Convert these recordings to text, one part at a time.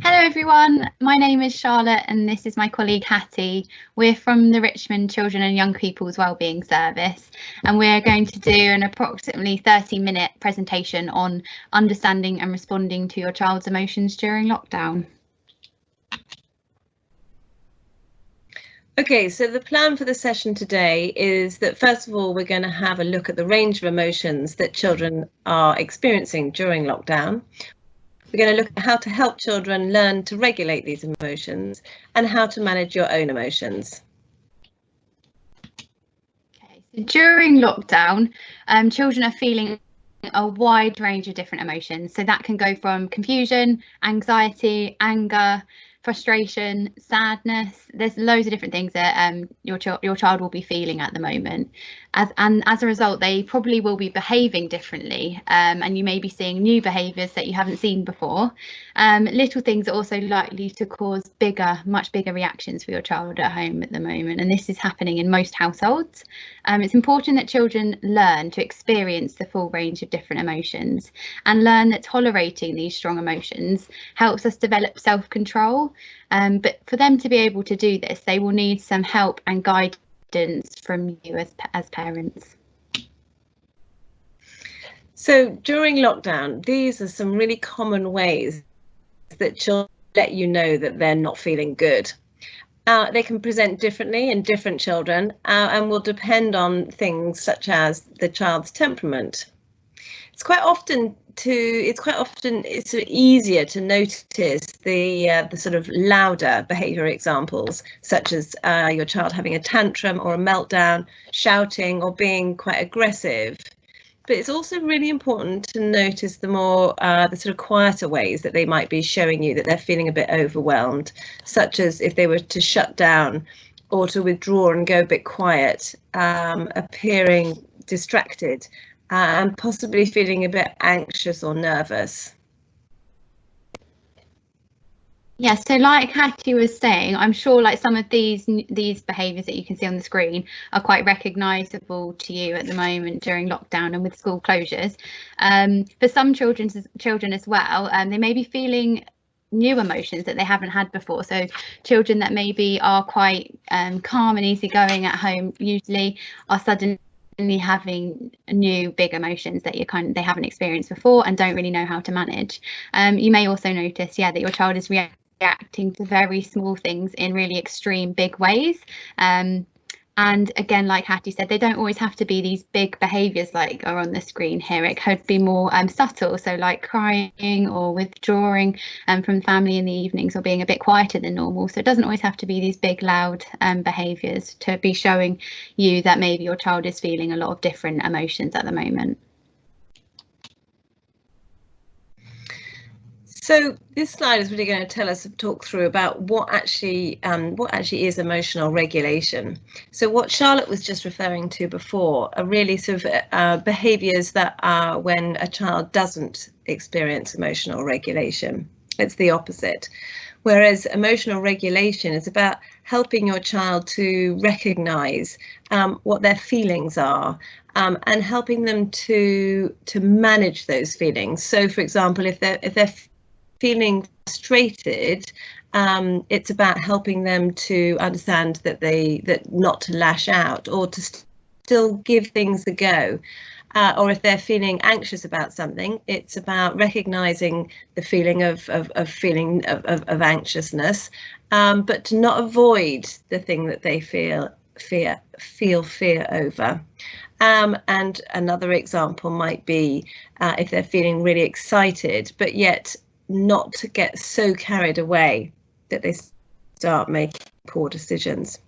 Hello everyone, my name is Charlotte and this is my colleague Hattie. We're from the Richmond Children and Young People's Wellbeing Service and we're going to do an approximately 30-minute presentation on understanding and responding to your child's emotions during lockdown. Okay, so the plan for the session today is that first of all we're going to have a look at the range of emotions that children are experiencing during lockdown. We're going to look at how to help children learn to regulate these emotions and how to manage your own emotions. Okay, so during lockdown, children are feeling a wide range of different emotions. So that can go from confusion, anxiety, anger, frustration, sadness. There's loads of different things that your child will be feeling at the moment. As a result, they probably will be behaving differently, and you may be seeing new behaviours that you haven't seen before. Little things are also likely to cause much bigger reactions for your child at home at the moment, and this is happening in most households. It's important that children learn to experience the full range of different emotions and learn that tolerating these strong emotions helps us develop self-control. But for them to be able to do this, they will need some help and guidance from you as parents. So during lockdown, these are some really common ways that children let you know that they're not feeling good. They can present differently in different children and will depend on things such as the child's temperament. It's quite often easier to notice the sort of louder behaviour examples, such as your child having a tantrum or a meltdown, shouting or being quite aggressive. But it's also really important to notice the sort of quieter ways that they might be showing you that they're feeling a bit overwhelmed, such as if they were to shut down or to withdraw and go a bit quiet, appearing distracted, and possibly feeling a bit anxious or nervous. Yeah, so like Hattie was saying, I'm sure like some of these behaviours that you can see on the screen are quite recognisable to you at the moment during lockdown and with school closures. For some children as well, they may be feeling new emotions that they haven't had before. So children that maybe are quite calm and easygoing at home usually are suddenly having new big emotions that they haven't experienced before and don't really know how to manage. You may also notice, that your child is reacting to very small things in really extreme big ways. And again, like Hattie said, they don't always have to be these big behaviours like are on the screen here. It could be more subtle, so like crying or withdrawing from family in the evenings or being a bit quieter than normal. So it doesn't always have to be these big loud behaviours to be showing you that maybe your child is feeling a lot of different emotions at the moment. So this slide is really going to talk through about what actually is emotional regulation. So what Charlotte was just referring to before are really sort of behaviours that are when a child doesn't experience emotional regulation. It's the opposite. Whereas emotional regulation is about helping your child to recognise what their feelings are and helping them to manage those feelings. So, for example, if they're feeling frustrated, it's about helping them to understand that not to lash out or to still give things a go. Or if they're feeling anxious about something, it's about recognizing the feeling of anxiousness, but to not avoid the thing that they feel fear over. And another example might be if they're feeling really excited, but yet not to get so carried away that they start making poor decisions.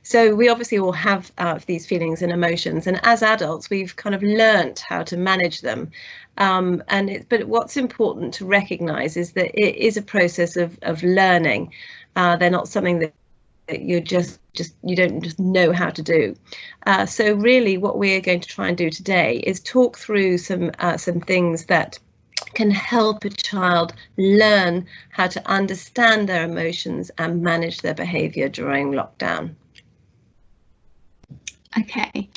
So we obviously all have these feelings and emotions, and as adults we've kind of learnt how to manage them. But what's important to recognise is that it is a process of learning. They're not something that you don't just know how to do. So really what we're going to try and do today is talk through some things that can help a child learn how to understand their emotions and manage their behaviour during lockdown. Okay.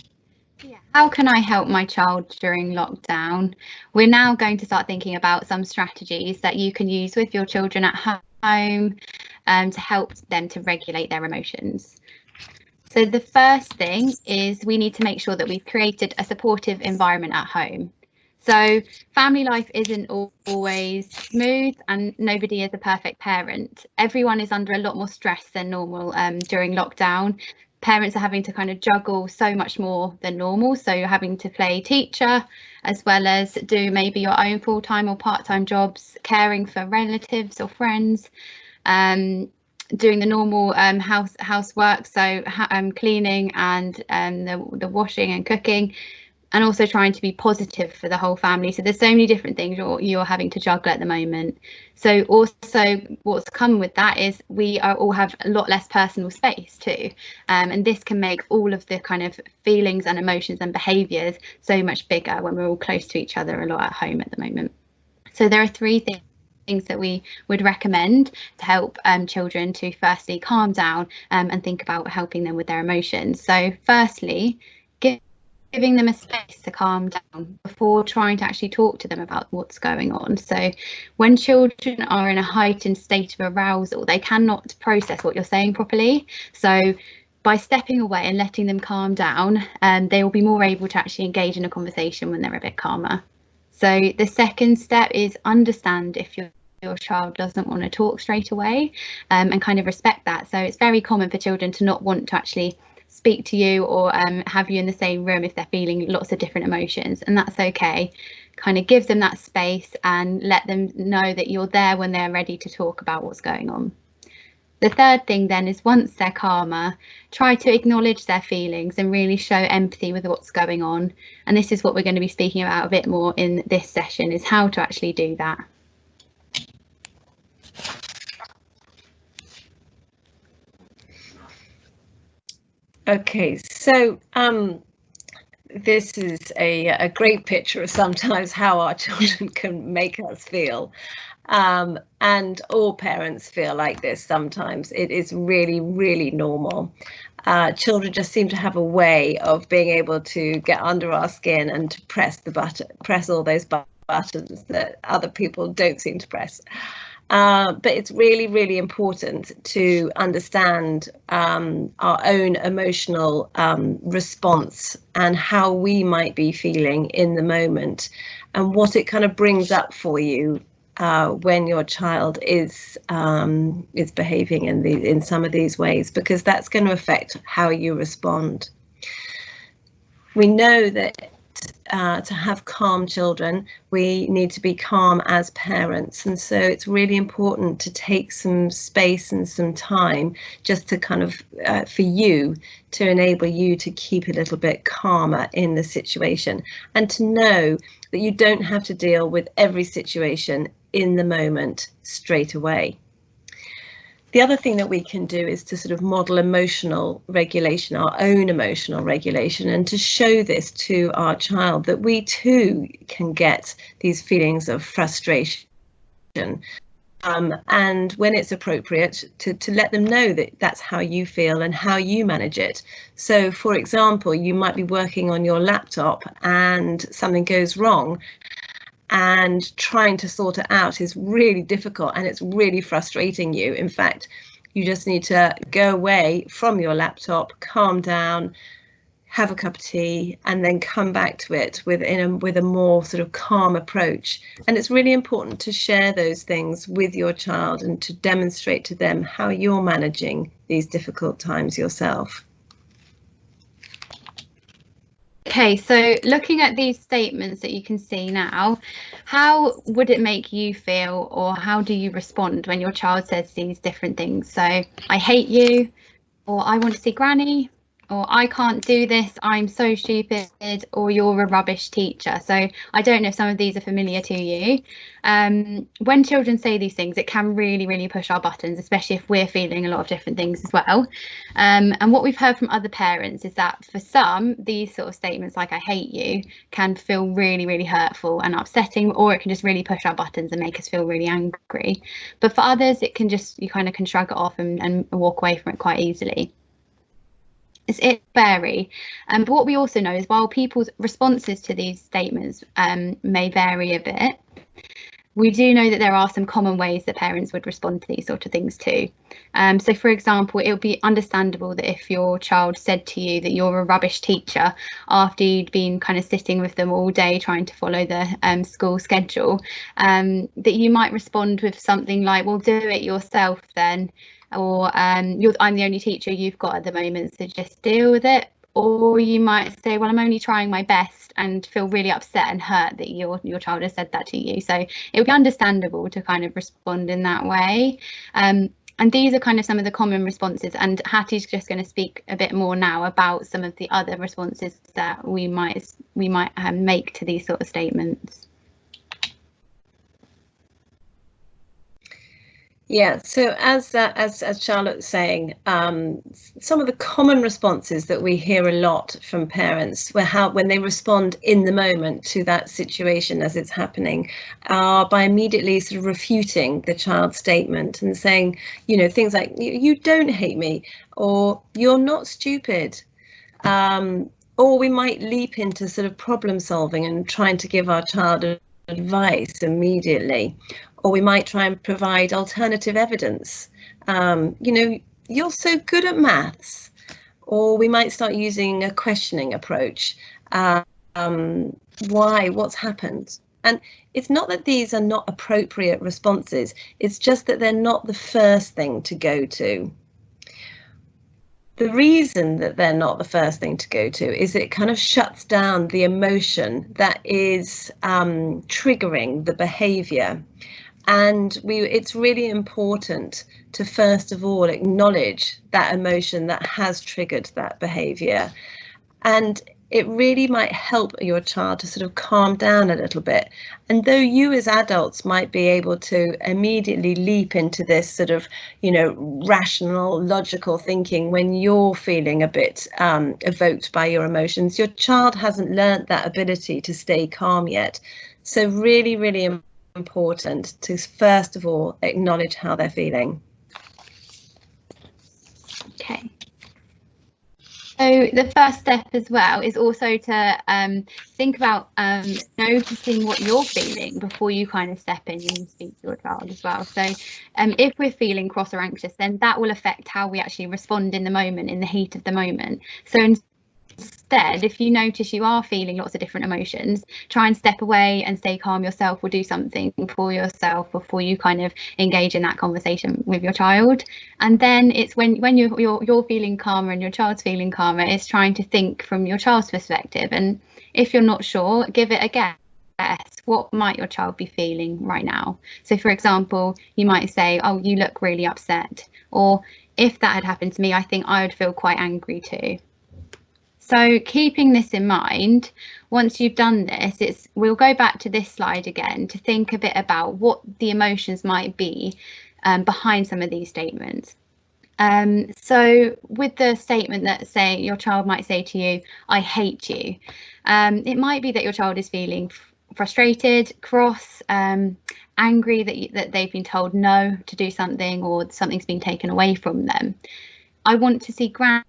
Yeah. How can I help my child during lockdown? We're now going to start thinking about some strategies that you can use with your children at home to help them to regulate their emotions. So the first thing is we need to make sure that we've created a supportive environment at home. So family life isn't always smooth, and nobody is a perfect parent. Everyone is under a lot more stress than normal during lockdown. Parents are having to kind of juggle so much more than normal. So you're having to play teacher as well as do maybe your own full-time or part-time jobs, caring for relatives or friends, doing the normal housework, so cleaning and the washing and cooking, and also trying to be positive for the whole family. So there's so many different things you're having to juggle at the moment. So also what's come with that is we all have a lot less personal space too, and this can make all of the kind of feelings and emotions and behaviours so much bigger when we're all close to each other a lot at home at the moment. So there are three things that we would recommend to help children to firstly calm down and think about helping them with their emotions. So firstly, giving them a space to calm down before trying to actually talk to them about what's going on. So when children are in a heightened state of arousal, they cannot process what you're saying properly. So by stepping away and letting them calm down, they will be more able to actually engage in a conversation when they're a bit calmer. So the second step is understand if your child doesn't want to talk straight away, and kind of respect that. So it's very common for children to not want to actually speak to you or have you in the same room if they're feeling lots of different emotions, and that's okay. Kind of give them that space and let them know that you're there when they're ready to talk about what's going on. The third thing then is once they're calmer, try to acknowledge their feelings and really show empathy with what's going on. And this is what we're going to be speaking about a bit more in this session, is how to actually do that. Okay, so this is a great picture of sometimes how our children can make us feel. And all parents feel like this sometimes. It is really, really normal. Children just seem to have a way of being able to get under our skin and to press all those buttons that other people don't seem to press. But it's really, really important to understand our own emotional response and how we might be feeling in the moment, and what it kind of brings up for you when your child is behaving in some of these ways, because that's going to affect how you respond. We know that to have calm children, we need to be calm as parents, and so it's really important to take some space and some time just to kind of for you to enable you to keep a little bit calmer in the situation, and to know that you don't have to deal with every situation in the moment straight away. The other thing that we can do is to sort of model emotional regulation, our own emotional regulation, and to show this to our child that we too can get these feelings of frustration. And when it's appropriate, to let them know that that's how you feel and how you manage it. So, for example, you might be working on your laptop and something goes wrong, and trying to sort it out is really difficult and it's really frustrating you. In fact, you just need to go away from your laptop, calm down, have a cup of tea, and then come back to it with a more sort of calm approach. And it's really important to share those things with your child and to demonstrate to them how you're managing these difficult times yourself. Okay, so looking at these statements that you can see now, how would it make you feel, or how do you respond when your child says these different things? So, I hate you, or I want to see Granny, or I can't do this, I'm so stupid, or you're a rubbish teacher. So I don't know if some of these are familiar to you. When children say these things, it can really, really push our buttons, especially if we're feeling a lot of different things as well. And what we've heard from other parents is that for some, these sort of statements like I hate you can feel really, really hurtful and upsetting, or it can just really push our buttons and make us feel really angry. But for others, it can just, you kind of can shrug it off and walk away from it quite easily. It vary, but what we also know is while people's responses to these statements may vary a bit, we do know that there are some common ways that parents would respond to these sort of things too. So for example, it would be understandable that if your child said to you that you're a rubbish teacher after you'd been kind of sitting with them all day trying to follow the school schedule, that you might respond with something like, well, do it yourself then, or I'm the only teacher you've got at the moment, so just deal with it. Or you might say, well, I'm only trying my best, and feel really upset and hurt that your child has said that to you. So it would be understandable to kind of respond in that way. And these are kind of some of the common responses, and Hattie's just going to speak a bit more now about some of the other responses that we might make to these sort of statements. Yeah, so as Charlotte's saying, some of the common responses that we hear a lot from parents when they respond in the moment to that situation as it's happening are by immediately sort of refuting the child's statement and saying, you know, things like, you don't hate me, or you're not stupid. Or we might leap into sort of problem solving and trying to give our child advice immediately. Or we might try and provide alternative evidence. You know, you're so good at maths. Or we might start using a questioning approach. Why? What's happened? And it's not that these are not appropriate responses. It's just that they're not the first thing to go to. The reason that they're not the first thing to go to is it kind of shuts down the emotion that is triggering the behaviour. And it's really important to first of all acknowledge that emotion that has triggered that behaviour. And it really might help your child to sort of calm down a little bit. And though you as adults might be able to immediately leap into this sort of, you know, rational, logical thinking when you're feeling a bit evoked by your emotions, your child hasn't learnt that ability to stay calm yet. So really, really important to first of all acknowledge how they're feeling. Okay. So the first step as well is also to think about noticing what you're feeling before you kind of step in and speak to your child as well. So if we're feeling cross or anxious, then that will affect how we actually respond in the moment, in the heat of the moment. So instead, if you notice you are feeling lots of different emotions, try and step away and stay calm yourself, or do something for yourself before you kind of engage in that conversation with your child. And then it's when you're feeling calmer and your child's feeling calmer, it's trying to think from your child's perspective. And if you're not sure, give it a guess. What might your child be feeling right now? So for example, you might say, oh, you look really upset. Or if that had happened to me, I think I would feel quite angry too. So keeping this in mind, once you've done this, we'll go back to this slide again to think a bit about what the emotions might be behind some of these statements. So with the statement that say your child might say to you, I hate you, it might be that your child is feeling frustrated, cross, angry that they've been told no to do something, or something's been taken away from them. I want to see Granny.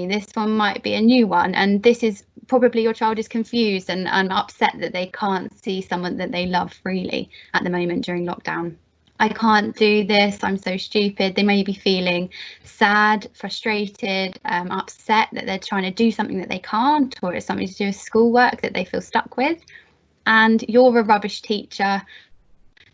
This one might be a new one, and this is probably your child is confused and upset that they can't see someone that they love freely at the moment during lockdown. I can't do this, I'm so stupid. They may be feeling sad, frustrated, upset that they're trying to do something that they can't, or it's something to do with schoolwork that they feel stuck with. And you're a rubbish teacher.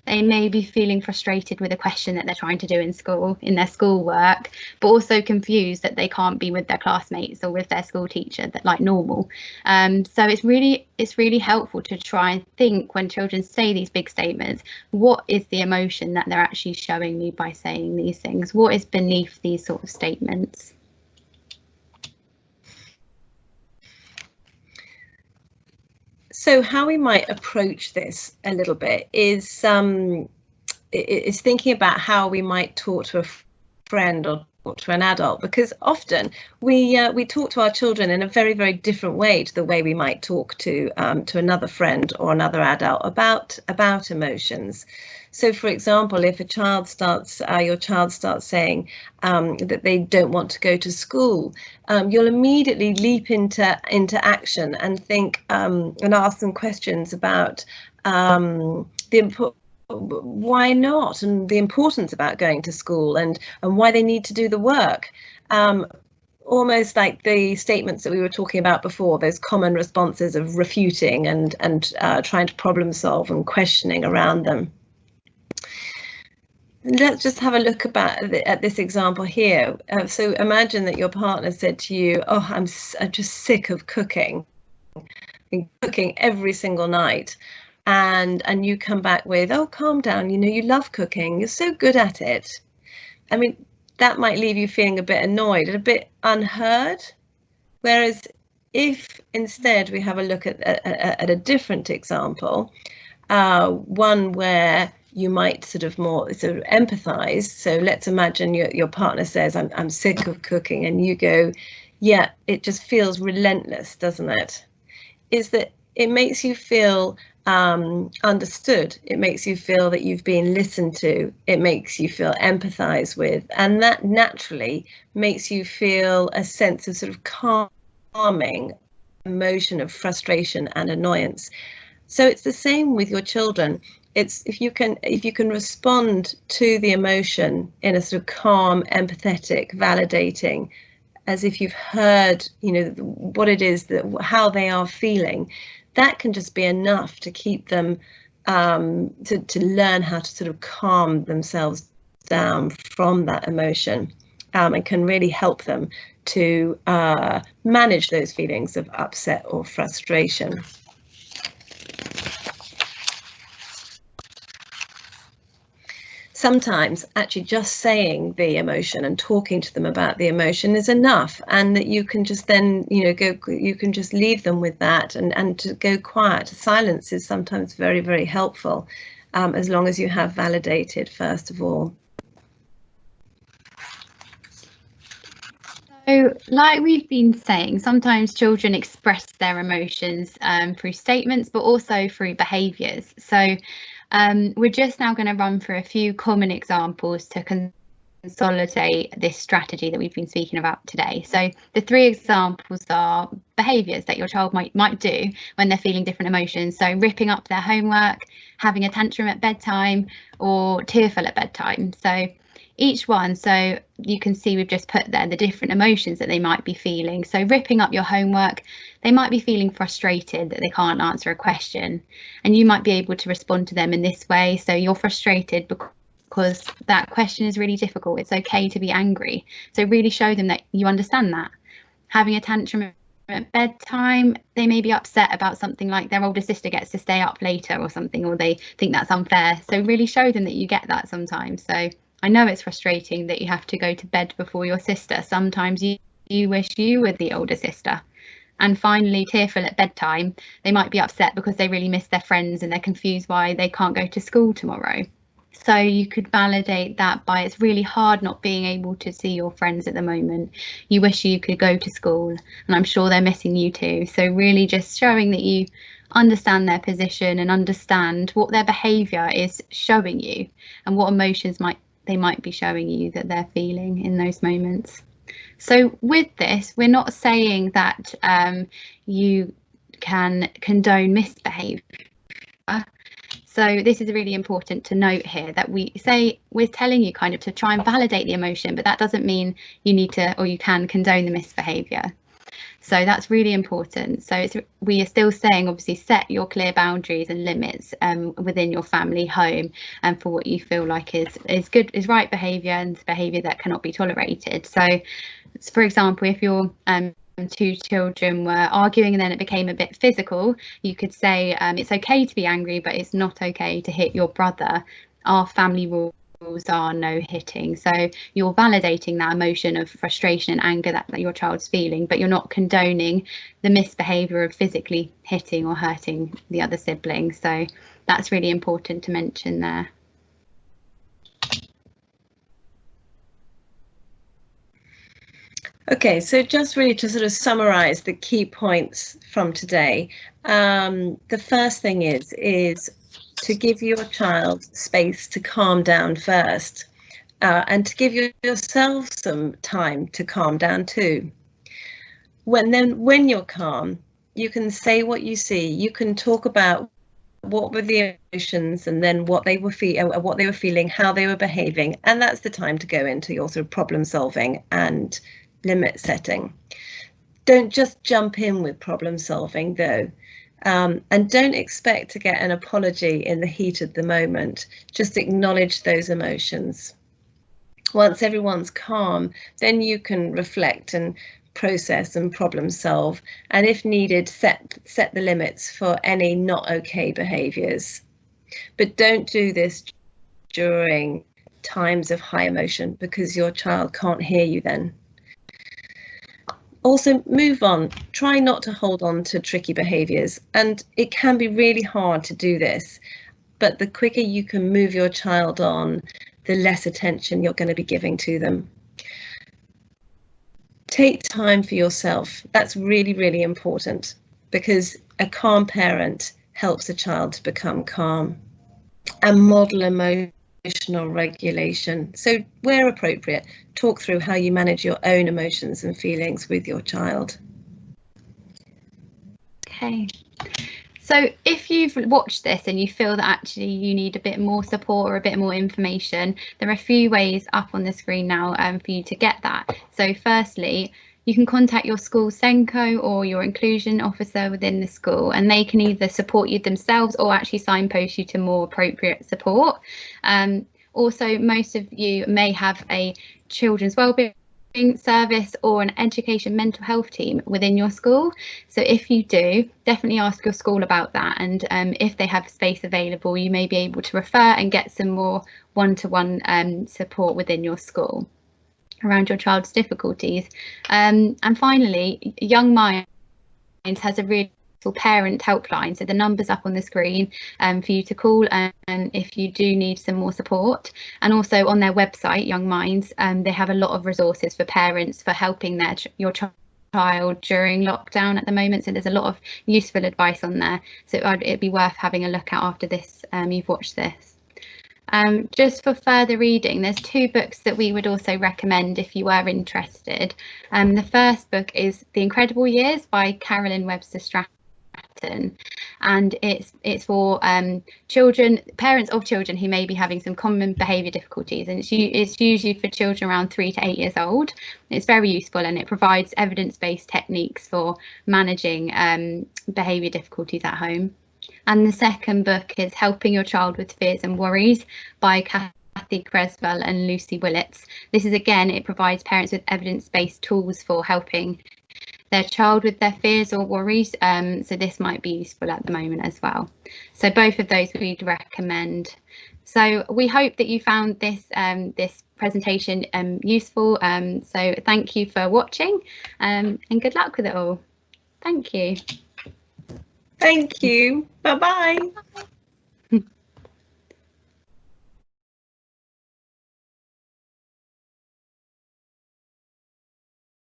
They may be feeling frustrated with a question that they're trying to do in school, in their schoolwork, but also confused that they can't be with their classmates or with their school teacher that like normal. So it's really helpful to try and think, when children say these big statements, what is the emotion that they're actually showing me by saying these things? What is beneath these sort of statements? So how we might approach this a little bit is thinking about how we might talk to a friend or talk to an adult, because often we talk to our children in a very, very different way to the way we might talk to another friend or another adult about emotions. So, for example, if your child starts saying that they don't want to go to school, you'll immediately leap into action and think and ask them questions about the why not, and the importance about going to school, and why they need to do the work. Almost like the statements that we were talking about before, those common responses of refuting and trying to problem solve and questioning around them. Let's just have a look at this example here. So imagine that your partner said to you, oh, I'm just sick of cooking every single night. And you come back with, oh, calm down, you know, you love cooking, you're so good at it. I mean, that might leave you feeling a bit annoyed and a bit unheard. Whereas if instead we have a look at a different example, one where you might sort of empathize. So let's imagine your partner says, I'm sick of cooking, and you go, yeah, it just feels relentless, doesn't it? Is that it makes you feel understood. It makes you feel that you've been listened to. It makes you feel empathized with, and that naturally makes you feel a sense of sort of calming emotion of frustration and annoyance. So it's the same with your children. It's if you can respond to the emotion in a sort of calm, empathetic, validating, as if you've heard, you know, what it is, how they are feeling, that can just be enough to keep them to learn how to sort of calm themselves down from that emotion, and can really help them to manage those feelings of upset or frustration. Sometimes actually just saying the emotion and talking to them about the emotion is enough, and that you can just then, you know, you can just leave them with that and to go quiet. Silence is sometimes very, very helpful, as long as you have validated first of all. So, like we've been saying, sometimes children express their emotions through statements, but also through behaviours. So we're just now going to run through a few common examples to consolidate this strategy that we've been speaking about today. So the 3 examples are behaviours that your child might do when they're feeling different emotions. So ripping up their homework, having a tantrum at bedtime, or tearful at bedtime. So each one, so you can see we've just put there the different emotions that they might be feeling. So ripping up your homework, they might be feeling frustrated that they can't answer a question, and you might be able to respond to them in this way. So you're frustrated because that question is really difficult. It's okay to be angry. So really show them that you understand that. Having a tantrum at bedtime, they may be upset about something like their older sister gets to stay up later or something, or they think that's unfair. So really show them that you get that sometimes. So I know it's frustrating that you have to go to bed before your sister. Sometimes you wish you were the older sister. And finally, tearful at bedtime, they might be upset because they really miss their friends and they're confused why they can't go to school tomorrow. So you could validate that by, it's really hard not being able to see your friends at the moment. You wish you could go to school, and I'm sure they're missing you too. So really just showing that you understand their position and understand what their behaviour is showing you and what emotions they might be showing you that they're feeling in those moments. So with this, we're not saying that you can condone misbehaviour. So this is really important to note here, that we're telling you kind of to try and validate the emotion, but that doesn't mean you need to or you can condone the misbehaviour. So that's really important. So we are still saying, obviously, set your clear boundaries and limits within your family home, and for what you feel like is right behaviour and behaviour that cannot be tolerated. So for example, if your 2 children were arguing and then it became a bit physical, you could say it's okay to be angry, but it's not okay to hit your brother. Our family rules are no hitting. So you're validating that emotion of frustration and anger that your child's feeling, but you're not condoning the misbehaviour of physically hitting or hurting the other sibling. So that's really important to mention there. Okay, so just really to sort of summarise the key points from today, the first thing is to give your child space to calm down first, and to give yourself some time to calm down too. When you're calm, you can say what you see, you can talk about what were the emotions, and then what they were feeling, how they were behaving, and that's the time to go into your sort of problem solving and limit setting. Don't just jump in with problem solving though, and don't expect to get an apology in the heat of the moment. Just acknowledge those emotions. Once everyone's calm, then you can reflect and process and problem solve, and if needed, set the limits for any not okay behaviours. But don't do this during times of high emotion, because your child can't hear you then. Also, move on. Try not to hold on to tricky behaviours, and it can be really hard to do this, but the quicker you can move your child on, the less attention you're going to be giving to them. Take time for yourself. That's really, really important, because a calm parent helps a child to become calm. And model emotional regulation. So where appropriate, talk through how you manage your own emotions and feelings with your child. Okay. So if you've watched this and you feel that actually you need a bit more support or a bit more information, there are a few ways up on the screen now for you to get that. So firstly, you can contact your school SENCO or your inclusion officer within the school, and they can either support you themselves or actually signpost you to more appropriate support. Also, most of you may have a children's wellbeing service or an education mental health team within your school. So if you do, definitely ask your school about that, and if they have space available, you may be able to refer and get some more one-to-one support within your school around your child's difficulties. And finally, Young Minds has a really parent helpline, so the number's up on the screen for you to call and if you do need some more support. And also on their website, Young Minds, they have a lot of resources for parents for helping your child during lockdown at the moment, so there's a lot of useful advice on there, so it'd be worth having a look at after this you've watched this. Just for further reading, there's two books that we would also recommend if you were interested. The first book is The Incredible Years by Carolyn Webster Stratton, and it's for parents of children who may be having some common behaviour difficulties, and it's usually for children around 3 to 8 years old. It's very useful, and it provides evidence-based techniques for managing behaviour difficulties at home. And the second book is Helping Your Child with Fears and Worries by Kathy Creswell and Lucy Willits. This is, again, it provides parents with evidence-based tools for helping their child with their fears or worries, so this might be useful at the moment as well. So both of those we'd recommend. So we hope that you found this this presentation useful. So thank you for watching, and good luck with it all. Thank you. Thank you. Bye-bye.